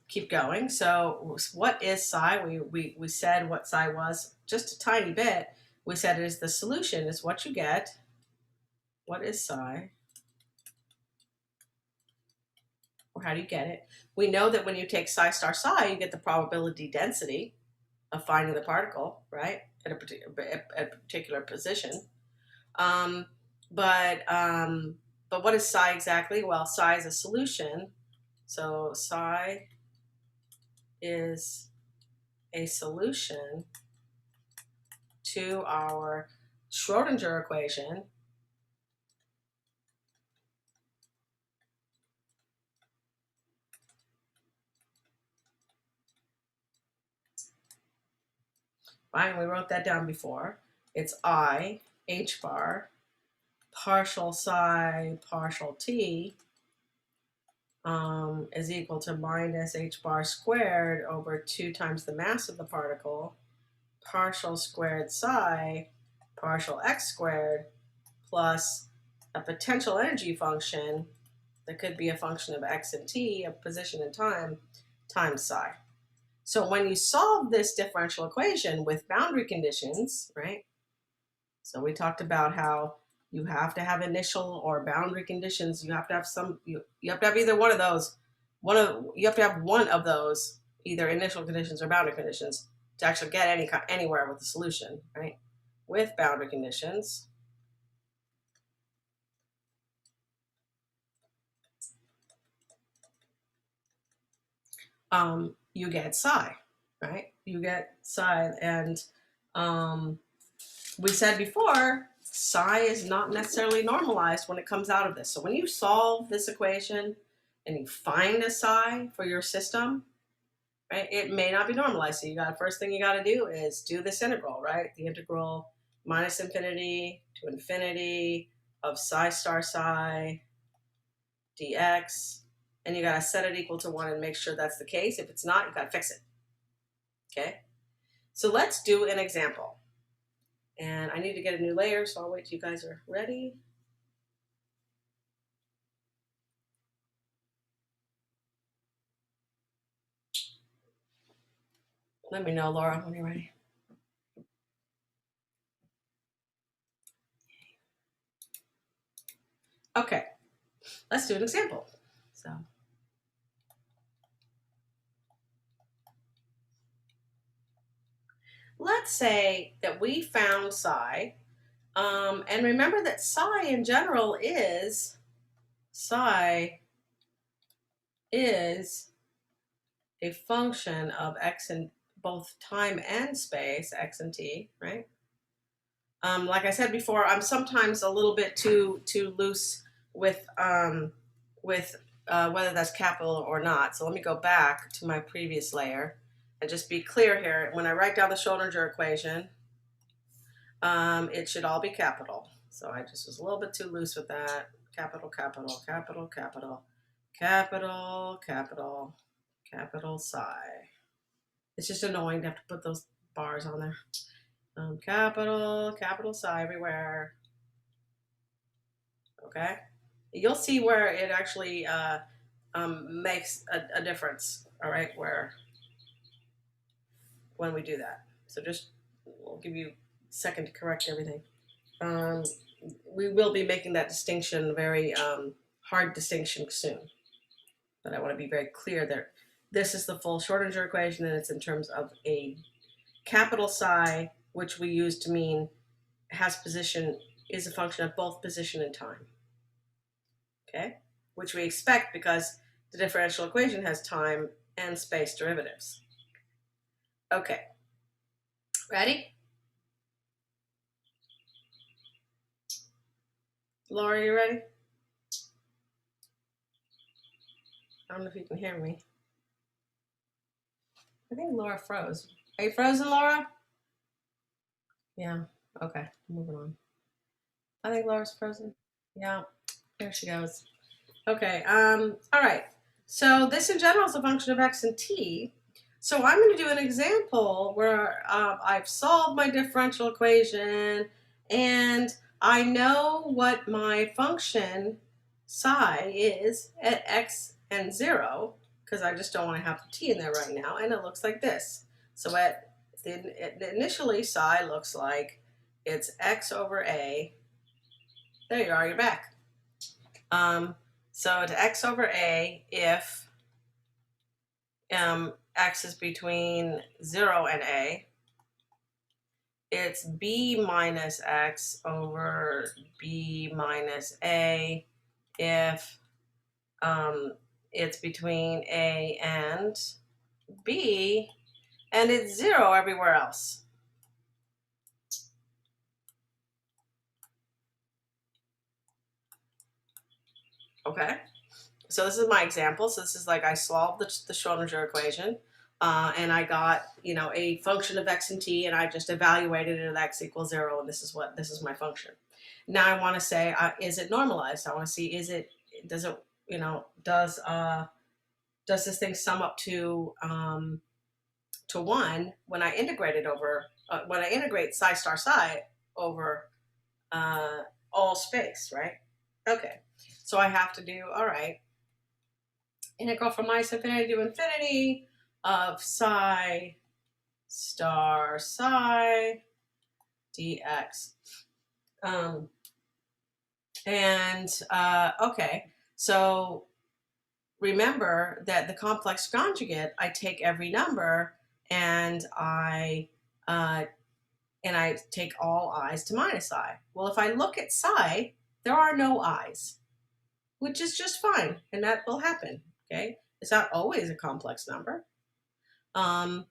keep going. So what is psi? We said what psi was just a tiny bit. We said it is the solution, is what you get. What is psi? Or how do you get it? We know that when you take psi star psi, you get the probability density of finding the particle, right? At a particular position. But what is psi exactly? Well, psi is a solution. So psi is a solution to our Schrodinger equation right? We wrote that down before. It's I h bar partial psi partial t is equal to minus h bar squared over 2 times the mass of the particle partial squared psi partial x squared plus a potential energy function that could be a function of x and t, of position and time, times psi. So when you solve this differential equation with boundary conditions, right? So we talked about how you have to have initial or boundary conditions. You have to have you have to have either one of those. You have to have one of those, either initial conditions or boundary conditions, to actually get anywhere with the solution, right? With boundary conditions, you get psi, right? You get psi, and we said before, psi is not necessarily normalized when it comes out of this. So when you solve this equation and you find a psi for your system, right, it may not be normalized. So first thing you got to do is do this integral, right? The integral minus infinity to infinity of psi star psi dx, and you got to set it equal to 1 and make sure that's the case. If it's not, you got to fix it. Okay, so let's do an example. And I need to get a new layer, so I'll wait till you guys are ready. Let me know, Laura, when you're ready. Okay, let's do an example. So let's say that we found psi, and remember that psi in general is a function of x in both time and space, x and t, right? Like I said before, I'm sometimes a little bit too loose with whether that's capital or not. So let me go back to my previous layer and just be clear here. When I write down the Schrodinger equation, it should all be capital. So I just was a little bit too loose with that. Capital, capital, capital, capital, capital, capital, capital psi. It's just annoying to have to put those bars on there. Capital, capital psi everywhere. Okay, you'll see where it actually makes a difference. All right, when we do that. So just we'll give you a second to correct everything. We will be making that distinction, very hard distinction soon. But I want to be very clear that this is the full Schrodinger equation, and it's in terms of a capital psi, which we use to mean is a function of both position and time. Okay, which we expect because the differential equation has time and space derivatives. Okay, Ready? Laura, you ready? I don't know if you can hear me. I think Laura froze. Are you frozen, Laura? Yeah. Okay. Moving on. I think Laura's frozen. Yeah. There she goes. Okay. All right. So this in general is a function of x and t. So I'm going to do an example where I've solved my differential equation and I know what my function psi is at x and 0 because I just don't want to have the t in there right now, and it looks like this. So initially psi looks like it's x over a. There you are, you're back. So to x over a if x is between 0 and a, it's b minus x over b minus a if it's between a and b, and it's 0 everywhere else. Okay, so this is my example. So this is like I solved the Schrodinger equation, and I got, you know, a function of x and t, and I just evaluated it at x equals 0, and this is my function. Now I want to say, is it normalized? I want to see, does it, you know, does this thing sum up to 1 when I integrate it over when I integrate psi star psi over all space, right? Okay, so I have to do, all right, integral from minus infinity to infinity of psi star psi dx. Okay, so remember that the complex conjugate, I take every number and I take all i's to minus I. Well, if I look at psi, there are no i's, which is just fine, and that will happen. Okay, it's not always a complex number. And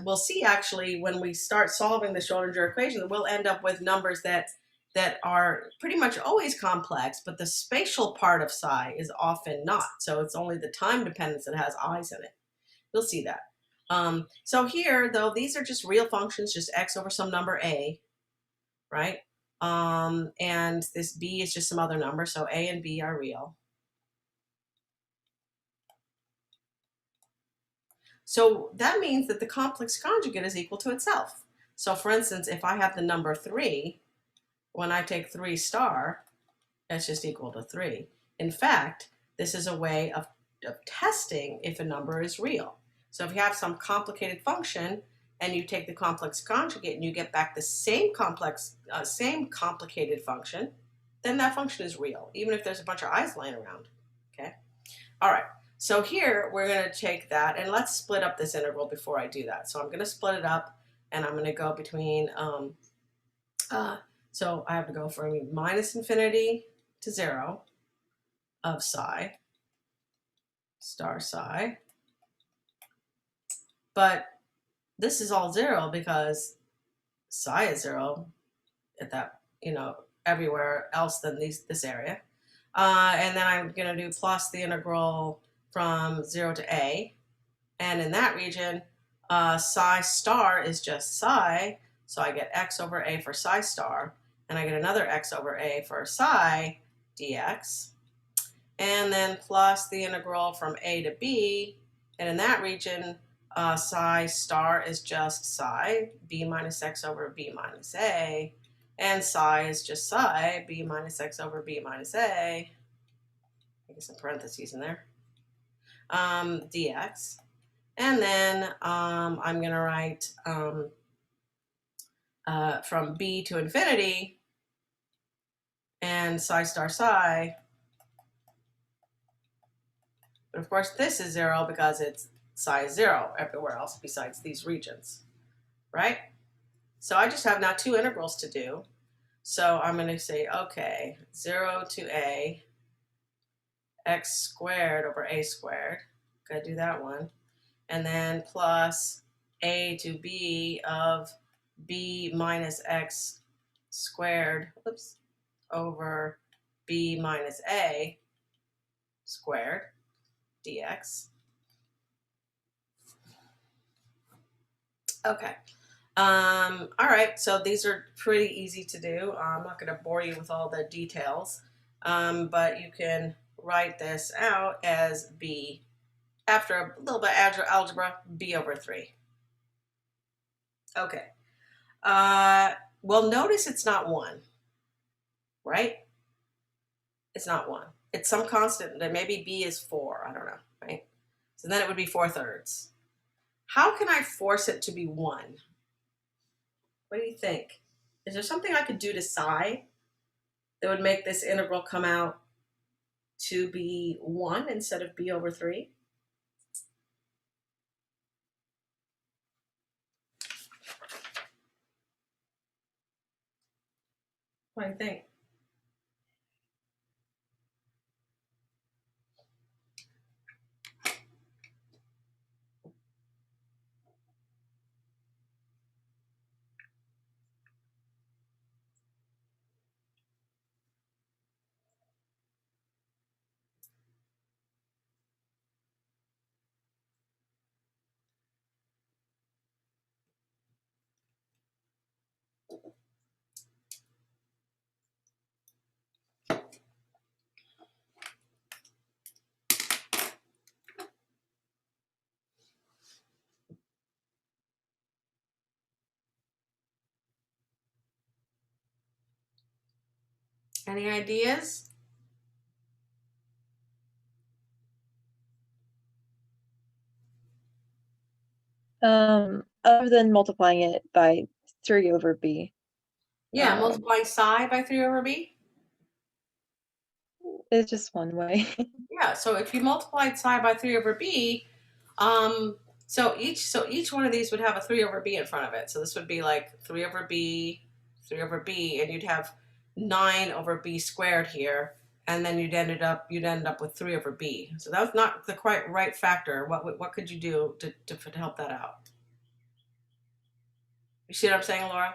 we'll see actually when we start solving the Schrodinger equation that we'll end up with numbers that are pretty much always complex, but the spatial part of psi is often not. So it's only the time dependence that has i's in it. You'll see that. So here, though, these are just real functions, just x over some number a, right? And this b is just some other number, so a and b are real. So that means that the complex conjugate is equal to itself. So for instance, if I have the number 3, when I take 3 star, that's just equal to 3. In fact, this is a way of testing if a number is real. So if you have some complicated function and you take the complex conjugate and you get back the same complicated function, then that function is real, even if there's a bunch of i's lying around. Okay. All right. So here we're going to take that and let's split up this integral before I do that. So I'm going to split it up and I'm going to go between, so I have to go from minus infinity to 0 of psi star psi. But this is all 0 because psi is 0 at that, you know, everywhere else than this area. And then I'm going to do plus the integral from 0 to a. And in that region, psi star is just psi. So I get x over a for psi star. And I get another x over a for psi dx. And then plus the integral from a to b. And in that region, psi star is just psi, b minus x over b minus a. And psi is just psi, b minus x over b minus a. I guess some parentheses in there. Dx. And then I'm going to write from b to infinity and psi star psi. But of course, this is 0 because it's psi is 0 everywhere else besides these regions, right? So I just have now 2 integrals to do. So I'm going to say, okay, 0 to a, x squared over a squared. Gotta do that one. And then plus a to b of b minus x squared, oops, over b minus a squared dx. Okay. All right, so these are pretty easy to do. I'm not going to bore you with all the details, but you can write this out as b, after a little bit of algebra, b over 3. Okay. Well, notice it's not 1, right? It's not 1. It's some constant. Maybe b is 4. I don't know, right? So then it would be 4/3. How can I force it to be 1? What do you think? Is there something I could do to psi that would make this integral come out to be 1 instead of b over 3? What do you think? Any ideas? Other than multiplying it by 3 over b. Yeah, multiplying psi by 3 over b. It's just one way. Yeah, so if you multiplied psi by 3 over b, so each one of these would have a 3 over b in front of it. So this would be like 3 over b, 3 over b, and you'd have 9 over b squared here, and then you'd end up with 3 over b. So that's not the quite right factor. What could you do to help that out? You see what I'm saying, Laura?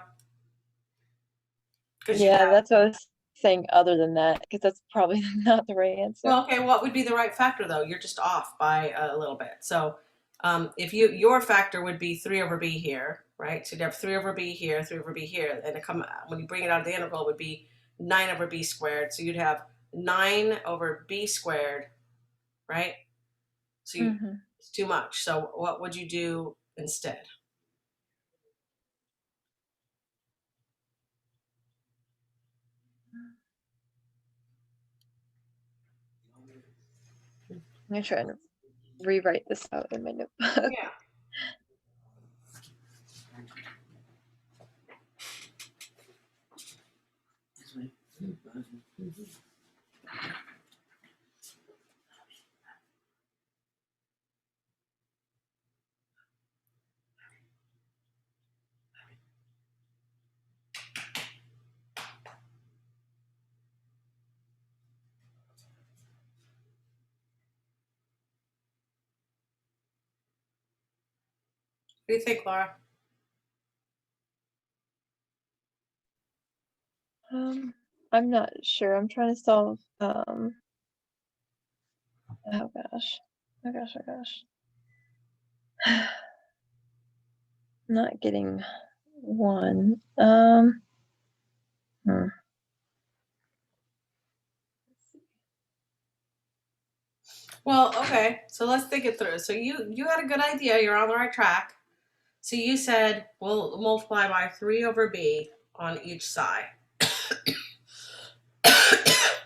Yeah, that's what I was saying other than that, because that's probably not the right answer. Well, okay, what would be the right factor though? You're just off by a little bit. So if your factor would be 3 over b here, right? So you'd have 3 over b here, 3 over b here, and when you bring it out of the integral, it would be 9 over b squared. So you'd have 9 over b squared, right? So it's too much. So what would you do instead? I'm gonna try and rewrite this out in my notebook. Yeah. What do you think, Laura? I'm not sure. I'm trying to solve oh gosh. Not getting 1. Well, okay, so let's think it through. So you had a good idea. You're on the right track. So you said we'll multiply by 3 over b on each side.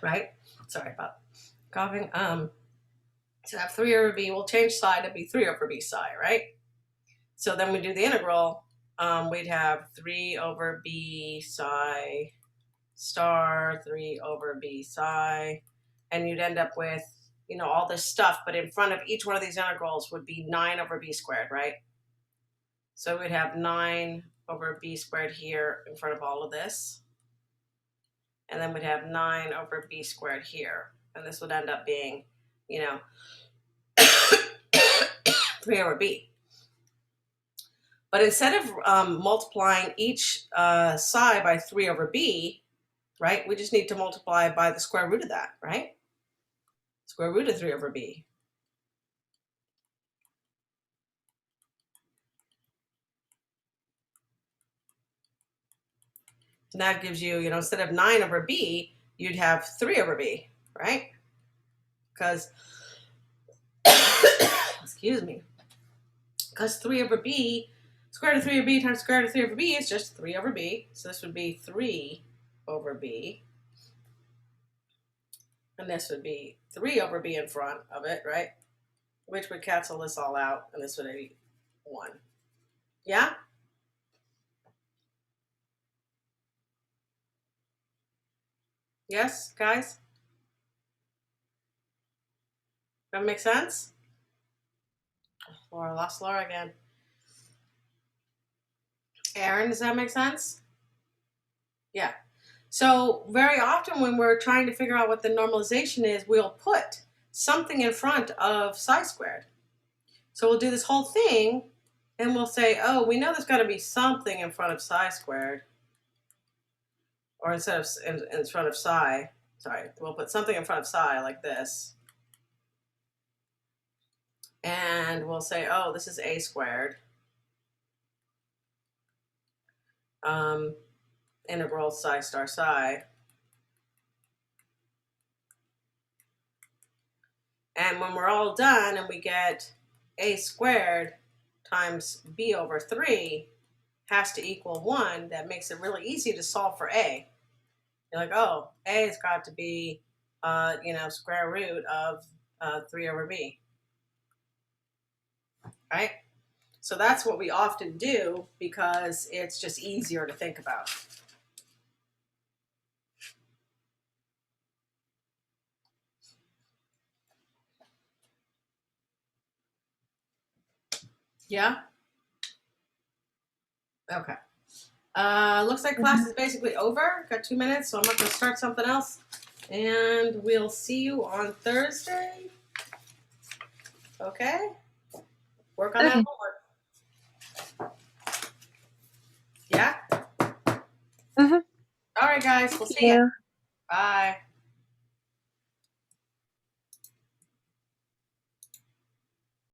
Right? Sorry about coughing. So have 3 over b, we'll change psi to be 3 over b psi, right? So then we do the integral, we'd have 3 over b psi star 3 over b psi, and you'd end up with, all this stuff, but in front of each one of these integrals would be 9 over b squared, right? So we'd have 9 over b squared here in front of all of this. And then we'd have 9 over b squared here. And this would end up being, 3 over b. But instead of multiplying each psi by 3 over b, right, we just need to multiply by the square root of that, right? Square root of 3 over b. And that gives you, instead of 9 over b, you'd have 3 over b, right? Because, excuse me, because 3 over b, square root of 3 over b times square root of 3 over b is just 3 over b. So this would be 3 over b. And this would be 3 over b in front of it, right? Which would cancel this all out, and this would be 1. Yeah? Yes, guys? That make sense? Laura, lost Laura again. Aaron, does that make sense? Yeah. So very often when we're trying to figure out what the normalization is, we'll put something in front of psi squared. So we'll do this whole thing, and we'll say, oh, we know there's got to be something in front of psi squared. Or instead of in front of psi, sorry, we'll put something in front of psi like this. And we'll say, oh, this is a squared. Integral psi star psi. And when we're all done and we get a squared times b over 3 has to equal 1, that makes it really easy to solve for a. You're like, oh, a has got to be, square root of 3 over b. Right? So that's what we often do because it's just easier to think about. Yeah? Okay. Looks like class is basically over. Got 2 minutes, so I'm not going to start something else. And we'll see you on Thursday. Okay? Work on that Okay. homework. Yeah? Mhm. All right, guys. We'll Thank see you. you. Bye.